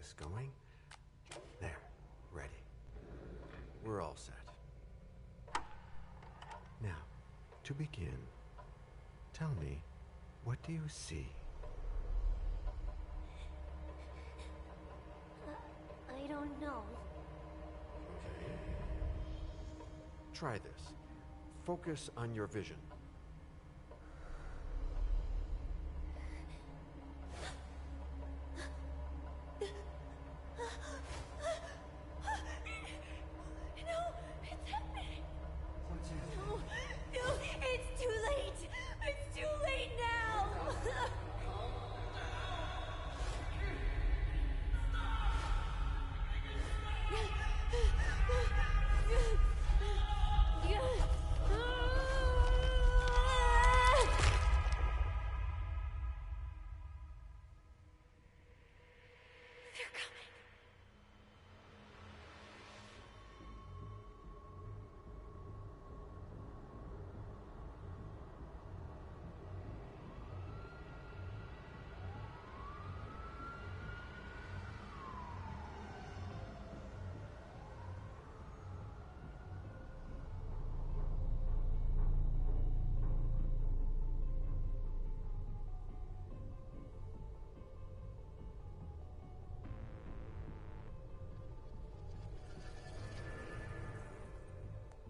this going. There, ready. We're all set. Now, to begin, tell me, what do you see? I don't know. Okay. Try this. Focus on your vision.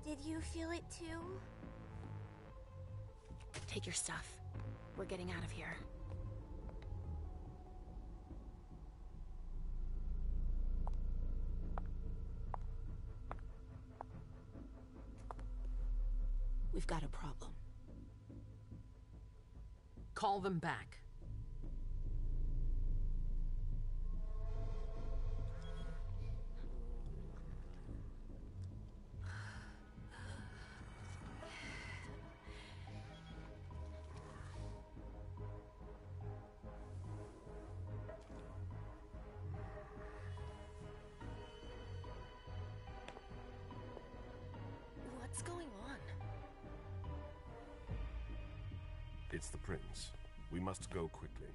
Did you feel it too? Take your stuff. We're getting out of here. We've got a problem. Call them back. What's going on? It's the prince. We must go quickly.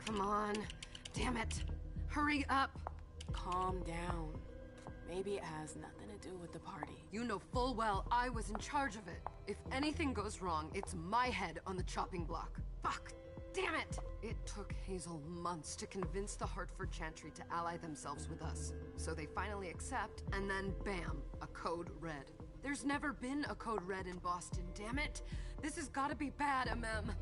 Come on. Damn it. Hurry up. Calm down. Maybe it has nothing to do with the party. You know full well I was in charge of it. If anything goes wrong, it's my head on the chopping block. Fuck! Damn it! It took Hazel months to convince the Hartford Chantry to ally themselves with us. So they finally accept, and then bam, a code red. There's never been a code red in Boston, damn it! This has gotta be bad, MM.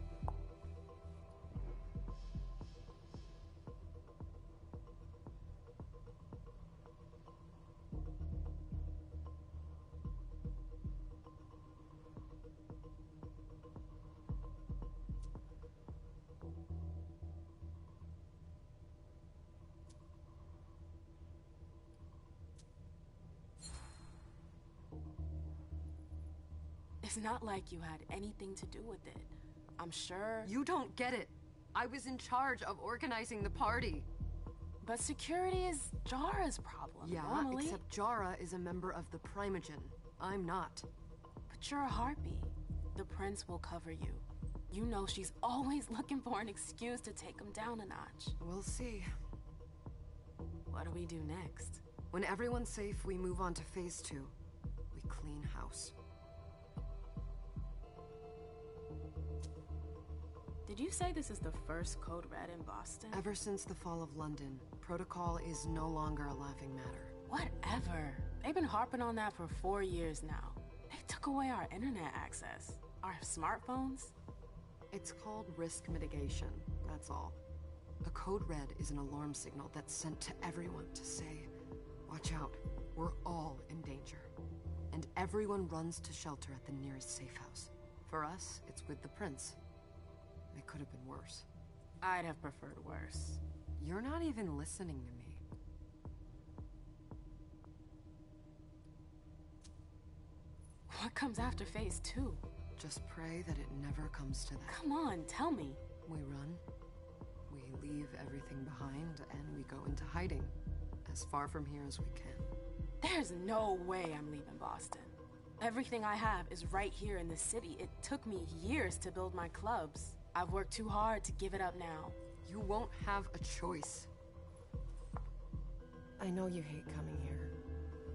It's not like you had anything to do with it. I'm sure... You don't get it. I was in charge of organizing the party. But security is Jara's problem, Yeah, normally. except Jara is a member of the Primogen. I'm not. But you're a harpy. The prince will cover you. You know she's always looking for an excuse to take him down a notch. We'll see. What do we do next? When everyone's safe, we move on to phase 2. We clean house. Did you say this is the first code red in Boston? Ever since the fall of London, protocol is no longer a laughing matter. Whatever. They've been harping on that for 4 years now. They took away our internet access. Our smartphones. It's called risk mitigation, that's all. A code red is an alarm signal that's sent to everyone to say, watch out, we're all in danger. And everyone runs to shelter at the nearest safe house. For us, it's with the prince. It could have been worse. I'd have preferred worse. You're not even listening to me. What comes after phase 2? Just pray that it never comes to that. Come on, tell me. We run, we leave everything behind and we go into hiding, as far from here as we can. There's no way I'm leaving Boston. Everything I have is right here in the city. It took me years to build my clubs. I've worked too hard to give it up now. You won't have a choice. I know you hate coming here.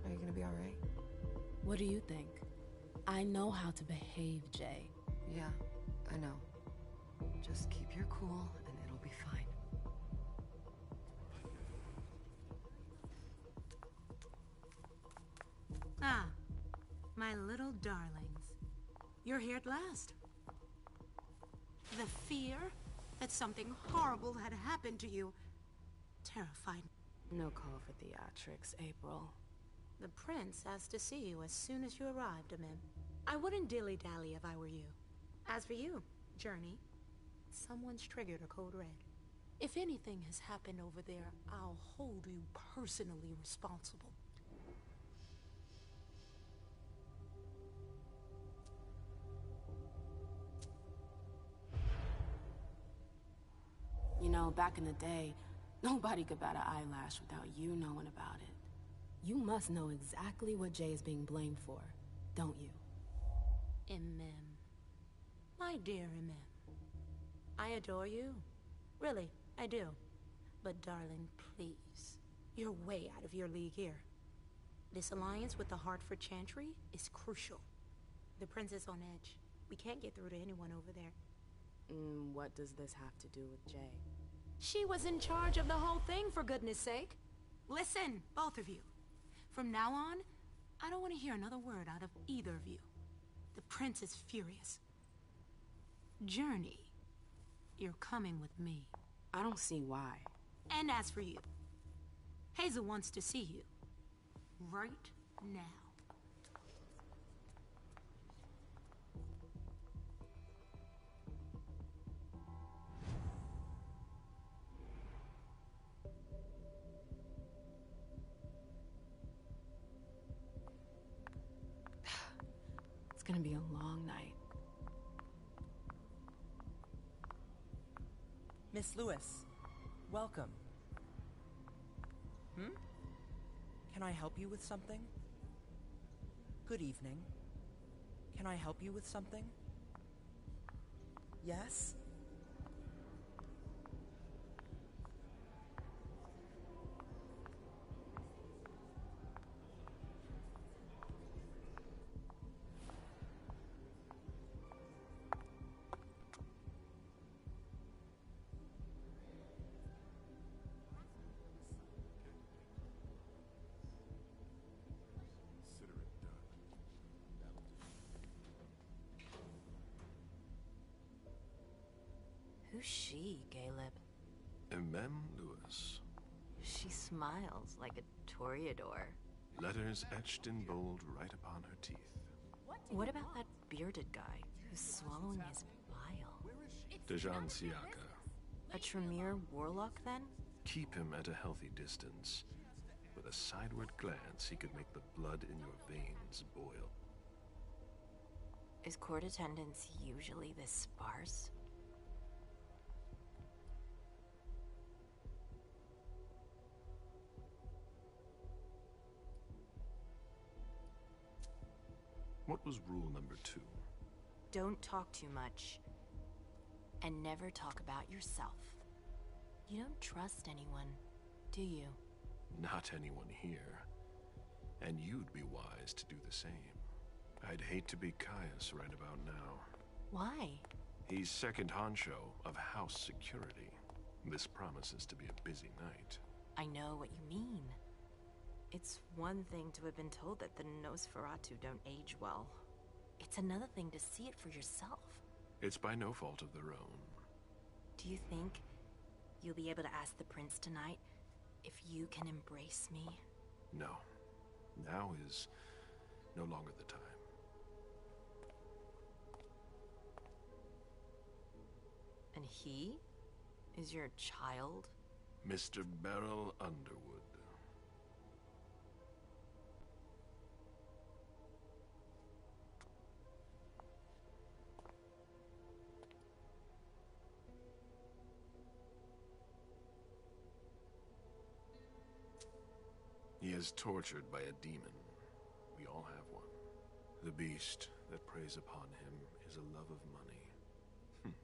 Are you gonna be alright? What do you think? I know how to behave, Jay. Yeah, I know. Just keep your cool and it'll be fine. Ah, my little darlings. You're here at last. The fear that something horrible had happened to you terrified me. No call for theatrics, April. The prince asked to see you as soon as you arrived, Amim. I wouldn't dilly-dally if I were you. As for you, Journey, someone's triggered a code red. If anything has happened over there, I'll hold you personally responsible. You know, back in the day, nobody could bat an eyelash without you knowing about it. You must know exactly what Jay is being blamed for, don't you? Amim. My dear Amim. I adore you. Really, I do. But darling, please. You're way out of your league here. This alliance with the Hartford Chantry is crucial. The prince is on edge. We can't get through to anyone over there. What does this have to do with Jay? She was in charge of the whole thing, for goodness sake. Listen, both of you. From now on, I don't want to hear another word out of either of you. The prince is furious. Journey, you're coming with me. I don't see why. And as for you, Hazel wants to see you. Right now. It's gonna be a long night. Miss Lewis, welcome. Can I help you with something? Good evening. Can I help you with something? Yes? Who's she, Caleb? Mem Lewis. She smiles like a toreador. Letters etched in bold right upon her teeth. What about that bearded guy who's swallowing his bile? Dejan Siaka. A Tremere warlock, then? Keep him at a healthy distance. With a sideward glance, he could make the blood in your veins boil. Is court attendance usually this sparse? What was rule number 2? Don't talk too much. And never talk about yourself. You don't trust anyone, do you? Not anyone here. And you'd be wise to do the same. I'd hate to be Caius right about now. Why? He's second honcho of house security. This promises to be a busy night. I know what you mean. It's one thing to have been told that the Nosferatu don't age well. It's another thing to see it for yourself. It's by no fault of their own. Do you think you'll be able to ask the prince tonight if you can embrace me? No. Now is no longer the time. And he is your child? Mr. Beryl Underwood. He is tortured by a demon. We all have one. The beast that preys upon him is a love of money.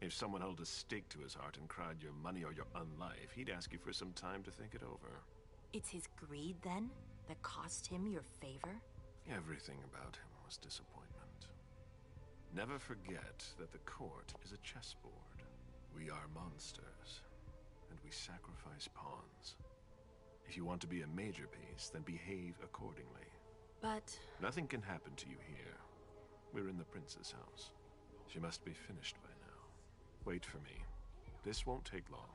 If someone held a stake to his heart and cried your money or your unlife, he'd ask you for some time to think it over. It's his greed, then, that cost him your favor? Everything about him was disappointment. Never forget that the court is a chessboard. We are monsters, and we sacrifice pawns. If you want to be a major piece, then behave accordingly. But... Nothing can happen to you here. We're in the prince's house. She must be finished by now. Wait for me. This won't take long.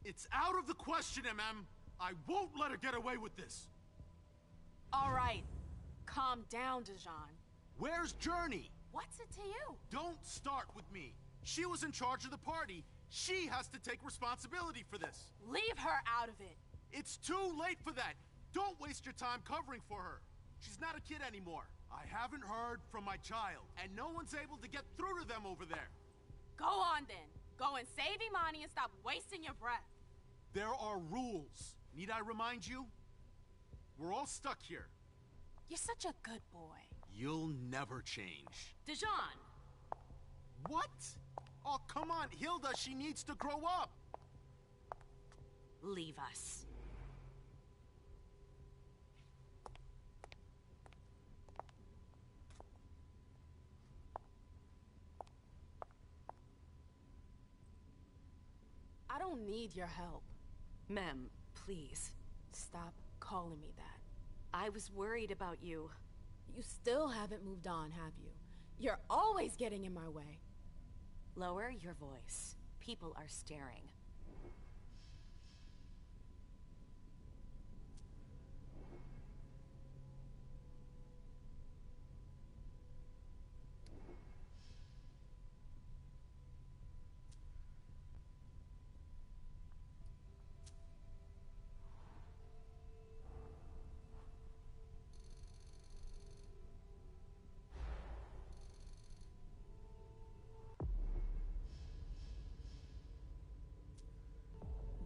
It's out of the question, MM! I won't let her get away with this! All right. Calm down, Dijon. Where's Journey? What's it to you? Don't start with me. She was in charge of the party. She has to take responsibility for this. Leave her out of it. It's too late for that. Don't waste your time covering for her. She's not a kid anymore. I haven't heard from my child, and no one's able to get through to them over there. Go on, then. Go and save Imani and stop wasting your breath. There are rules. Need I remind you? We're all stuck here. You're such a good boy. You'll never change. Dijon! What? Oh, come on, Hilda, she needs to grow up. Leave us. I don't need your help. Mem, please. Stop calling me that. I was worried about you. You still haven't moved on, have you? You're always getting in my way. Lower your voice. People are staring.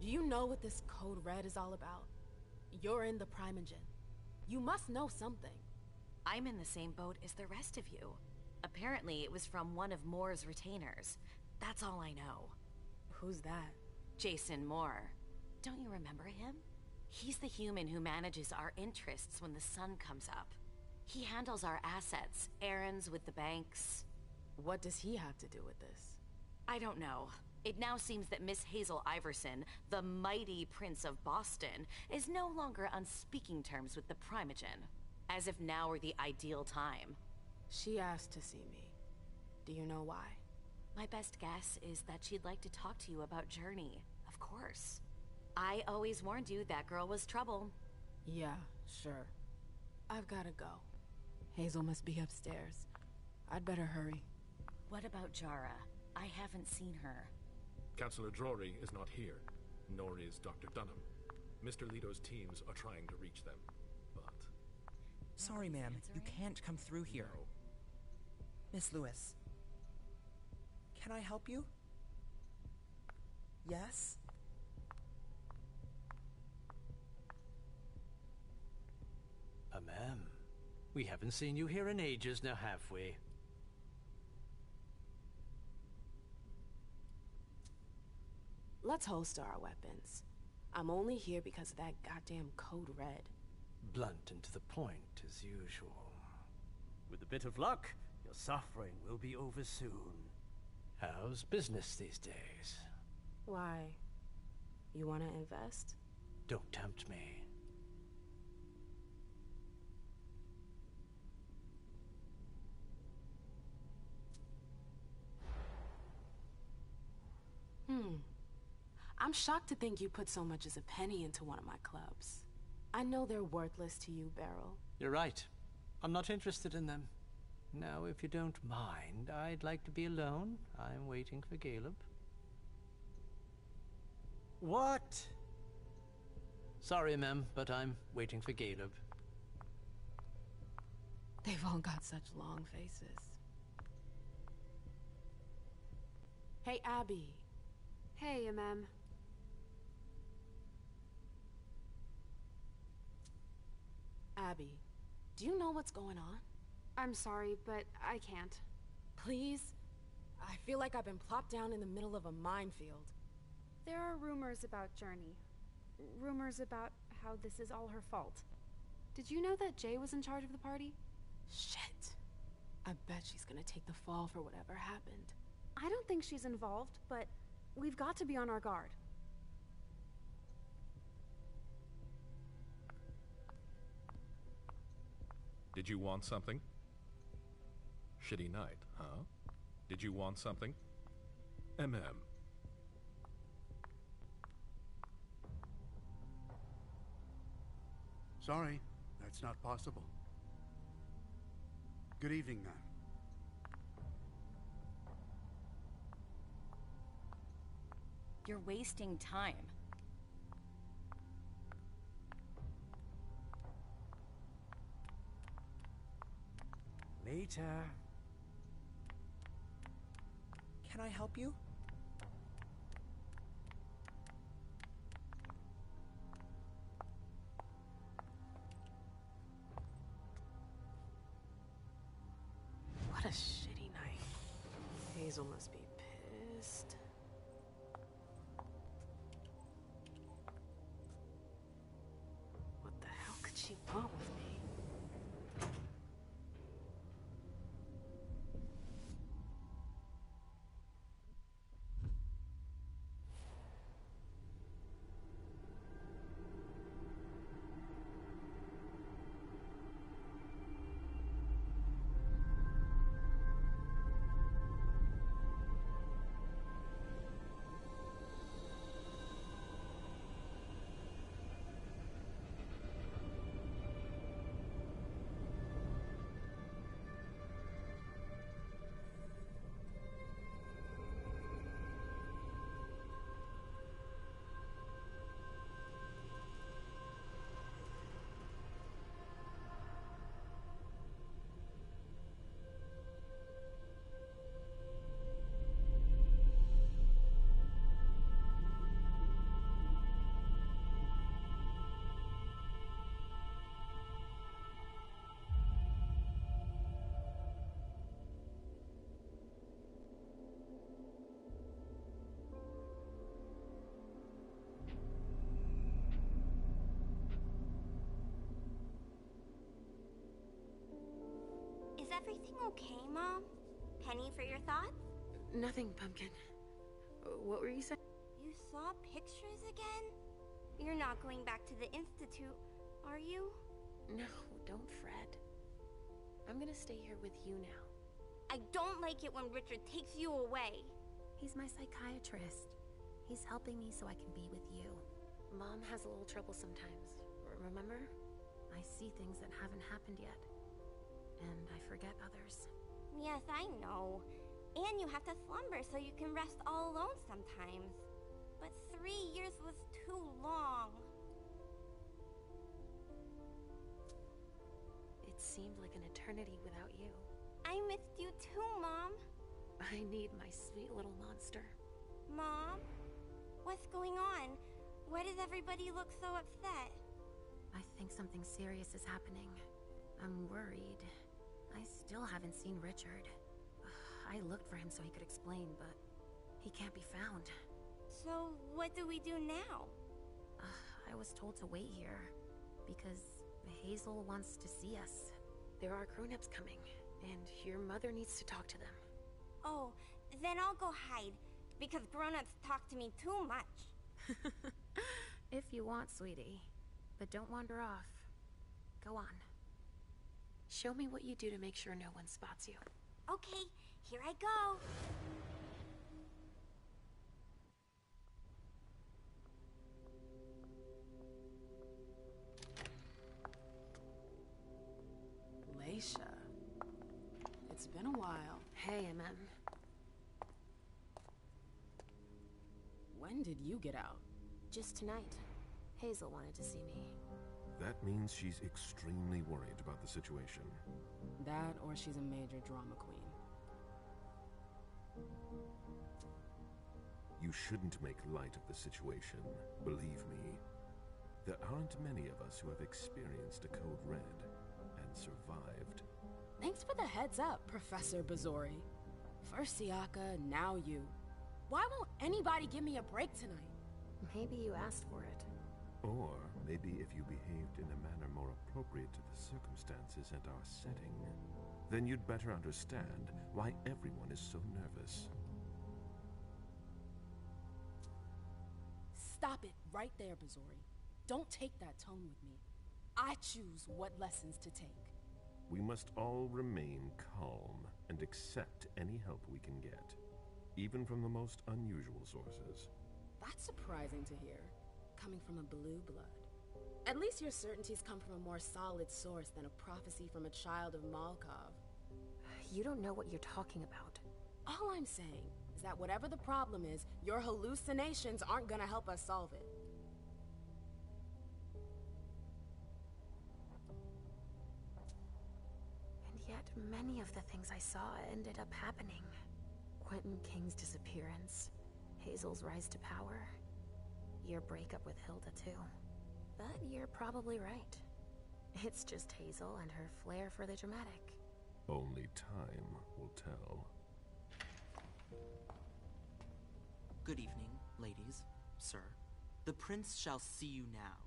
Do you know what this Code Red is all about? You're in the Primogen. You must know something. I'm in the same boat as the rest of you. Apparently, it was from one of Moore's retainers. That's all I know. Who's that? Jason Moore. Don't you remember him? He's the human who manages our interests when the sun comes up. He handles our assets, errands with the banks. What does he have to do with this? I don't know. It now seems that Miss Hazel Iverson, the mighty Prince of Boston, is no longer on speaking terms with the Primogen. As if now were the ideal time. She asked to see me. Do you know why? My best guess is that she'd like to talk to you about Journey, of course. I always warned you that girl was trouble. Yeah, sure. I've gotta go. Hazel must be upstairs. I'd better hurry. What about Jara? I haven't seen her. Councillor Drury is not here, nor is Dr. Dunham. Mr. Leto's teams are trying to reach them, but... Sorry, ma'am. You can't come through here. No. Miss Lewis. Can I help you? Yes? Ma'am, we haven't seen you here in ages now, have we? Let's holster our weapons. I'm only here because of that goddamn Code Red. Blunt and to the point, as usual. With a bit of luck, your suffering will be over soon. How's business these days? Why? You want to invest? Don't tempt me. I'm shocked to think you put so much as a penny into one of my clubs. I know they're worthless to you, Beryl. You're right. I'm not interested in them. Now, if you don't mind, I'd like to be alone. I'm waiting for Caleb. What? Sorry, ma'am, but I'm waiting for Caleb. They've all got such long faces. Hey, Abby. Hey, Mem. Abby, do you know what's going on? I'm sorry, but I can't. Please? I feel like I've been plopped down in the middle of a minefield. There are rumors about Journey. Rumors about how this is all her fault. Did you know that Jay was in charge of the party? Shit. I bet she's gonna take the fall for whatever happened. I don't think she's involved, but we've got to be on our guard. Did you want something? Shitty night, huh? Did you want something? MM. Sorry, that's not possible. Good evening, ma'am. You're wasting time. Later. Can I help you? What a shitty night. Hazel must be pissed. What the hell could she want with me? Is everything okay, Mom? Penny, for your thoughts? Nothing, Pumpkin. What were you saying? You saw pictures again? You're not going back to the Institute, are you? No, don't fret. I'm gonna stay here with you now. I don't like it when Richard takes you away. He's my psychiatrist. He's helping me so I can be with you. Mom has a little trouble sometimes, remember? I see things that haven't happened yet. And I forget others. Yes, I know. And you have to slumber so you can rest all alone sometimes. But 3 years was too long. It seemed like an eternity without you. I missed you too, Mom. I need my sweet little monster. Mom? What's going on? Why does everybody look so upset? I think something serious is happening. I'm worried. I still haven't seen Richard. I looked for him so he could explain, but he can't be found. So, what do we do now? I was told to wait here, because Hazel wants to see us. There are grown-ups coming, and your mother needs to talk to them. Oh, then I'll go hide, because grown-ups talk to me too much. If you want, sweetie. But don't wander off. Go on. Show me what you do to make sure no one spots you. Okay, here I go. Leisha. It's been a while. Hey, MM. When did you get out? Just tonight. Hazel wanted to see me. That means she's extremely worried about the situation. That, or she's a major drama queen. You shouldn't make light of the situation, believe me. There aren't many of us who have experienced a code red and survived. Thanks for the heads up, Professor Bazori. First Siaka, now you. Why won't anybody give me a break tonight? Maybe you asked for it. Or maybe if you behaved in a manner more appropriate to the circumstances and our setting, then you'd better understand why everyone is so nervous. Stop it right there, Bazori. Don't take that tone with me. I choose what lessons to take. We must all remain calm and accept any help we can get, even from the most unusual sources. That's surprising to hear, coming from a blue blood. At least your certainties come from a more solid source than a prophecy from a child of Malkov. You don't know what you're talking about. All I'm saying is that whatever the problem is, your hallucinations aren't gonna help us solve it. And yet, many of the things I saw ended up happening. Quentin King's disappearance, Hazel's rise to power, your breakup with Hilda too. But you're probably right. It's just Hazel and her flair for the dramatic. Only time will tell. Good evening, ladies, sir. The prince shall see you now.